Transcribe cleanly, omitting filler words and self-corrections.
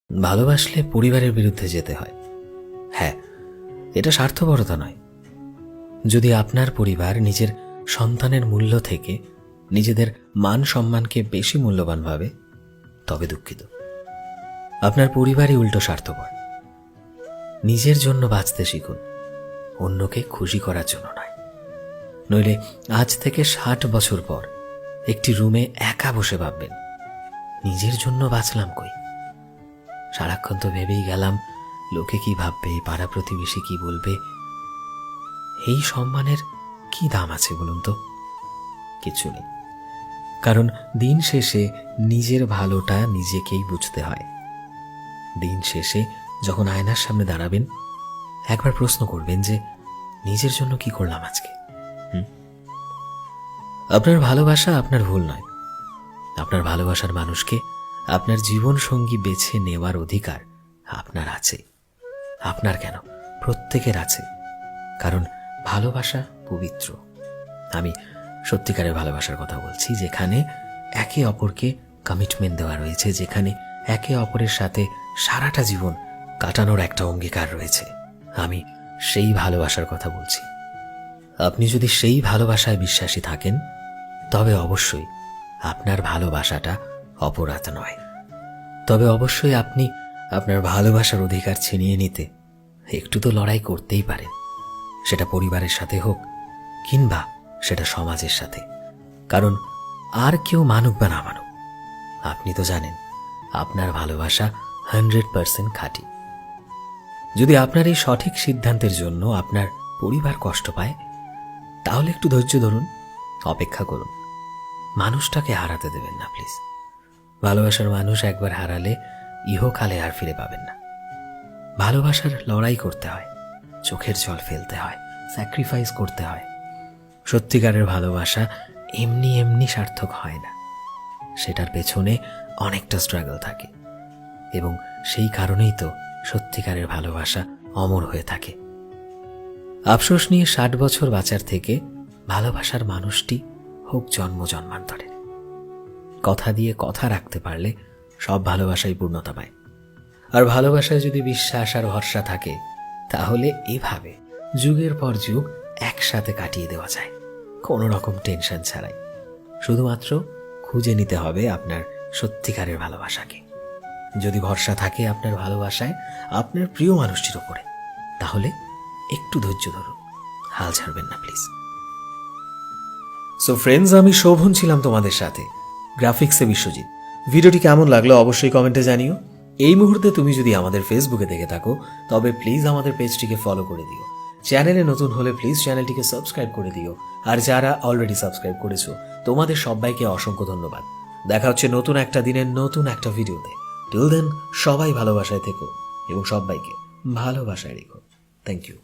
ভালোবাসলে পরিবারের বিরুদ্ধে যেতে হয়। হ্যাঁ, এটা স্বার্থপরতা নয়। যদি আপনার পরিবার নিজের সন্তানের মূল্য থেকে নিজেদের মান সম্মানকে বেশি মূল্যবান ভাবে, তবে দুঃখিত, আপনার পরিবারই উল্টো স্বার্থপর। নিজের জন্য বাঁচতে শিখুন, অন্যকে খুশি করার জন্য নয়। নইলে আজ থেকে 60 বছর পর একটি রুমে একা বসে ভাববেন, নিজের জন্য বাঁচলাম কই? সারাক্ষণ তো ভেবেই গেলাম লোকে কি ভাববে, পাড়া প্রতিবেশী কি বলবে। এই সম্মানের কি দাম আছে বলুন তো? কিছু নেই। কারণ দিন শেষে নিজের ভালোটা নিজেকেই বুঝতে হয়। দিন শেষে যখন আয়নার সামনে দাঁড়াবেন, একবার প্রশ্ন করবেন যে নিজের জন্য কি করলাম আজকে। আপনার ভালোবাসা আপনার ভুল নয়। আপনার ভালোবাসার মানুষকে আপনার জীবন সঙ্গী বেছে নেওয়ার অধিকার আপনার আছে। আপনার কেন, প্রত্যেকের আছে। কারণ ভালোবাসা পবিত্র। আমি সত্যিকারের ভালোবাসার কথা বলছি, যেখানে একে অপরকে কমিটমেন্ট দেওয়া রয়েছে, যেখানে একে অপরের সাথে সারাটা জীবন কাটানোর একটা অঙ্গীকার রয়েছে। আমি সেই ভালোবাসার কথা বলছি। আপনি যদি সেই ভালোবাসায় বিশ্বাসী থাকেন, তবে অবশ্যই আপনার ভালোবাসাটা অপরাধ নয়। তবে অবশ্যই আপনি আপনার ভালোবাসার অধিকার ছিনিয়ে নিতে একটু তো লড়াই করতেই পারেন। সেটা পরিবারের সাথে হোক কিংবা সেটা সমাজের সাথে। কারণ আর কেউ মানুক বা না মানুক, আপনি তো জানেন আপনার ভালোবাসা 100% খাঁটি। যদি আপনার এই সঠিক সিদ্ধান্তের জন্য আপনার পরিবার কষ্ট পায়, তাহলে একটু ধৈর্য ধরুন, অপেক্ষা করুন। মানুষটাকে হারাতে দেবেন না প্লিজ। ভালোবাসার মানুষ একবার হারালে ইহকালে আর ফিরে পাবেন না। ভালোবাসার লড়াই করতে হয়, চোখের জল ফেলতে হয়, স্যাক্রিফাইস করতে হয়। সত্যিকারের ভালোবাসা এমনি এমনি সার্থক হয় না। সেটার পেছনে অনেকটা স্ট্রাগল থাকে, এবং সেই কারণেই তো সত্যিকারের ভালোবাসা অমর হয়ে থাকে। আফসোস নিয়ে 60 বছর বাঁচার থেকে ভালোবাসার মানুষটি হোক জন্ম জন্মান্তরের। কথা দিয়ে কথা রাখতে পারলে সব ভালোবাসাই পূর্ণতা পায়। আর ভালোবাসায় যদি বিশ্বাস আর ভরসা থাকে, তাহলে এভাবে যুগের পর যুগ একসাথে কাটিয়ে দেওয়া যায়, কোনো রকম টেনশন ছাড়াই। শুধুমাত্র খুঁজে নিতে হবে আপনার সত্যিকারের ভালোবাসাকে। যদি ভরসা থাকে আপনার ভালোবাসায় আপনার প্রিয় মানুষটির ওপরে, তাহলে একটু ধৈর্য ধরুন, হাল ছাড়বেন না প্লিজ। সো ফ্রেন্ডস, আমি শোভন ছিলাম তোমাদের সাথে, গ্রাফিক্সে বিশ্বজিৎ। ভিডিওটি কেমন লাগলো অবশ্যই কমেন্টে জানিও। এই মুহূর্তে তুমি যদি আমাদের ফেসবুকে দেখে থাকো, তবে প্লিজ আমাদের পেজটিকে ফলো করে দিও। চ্যানেলে নতুন হলে প্লিজ চ্যানেলটিকে সাবস্ক্রাইব করে দিও। আর যারা অলরেডি সাবস্ক্রাইব করেছো, তোমাদের সবাইকে অসংখ্য ধন্যবাদ। দেখা হচ্ছে নতুন একটা দিনের নতুন একটা ভিডিওতে। টিল দেন, সবাই ভালোবাসায় থেকো এবং সবাইকে ভালোবাসায় রেখো। Thank you.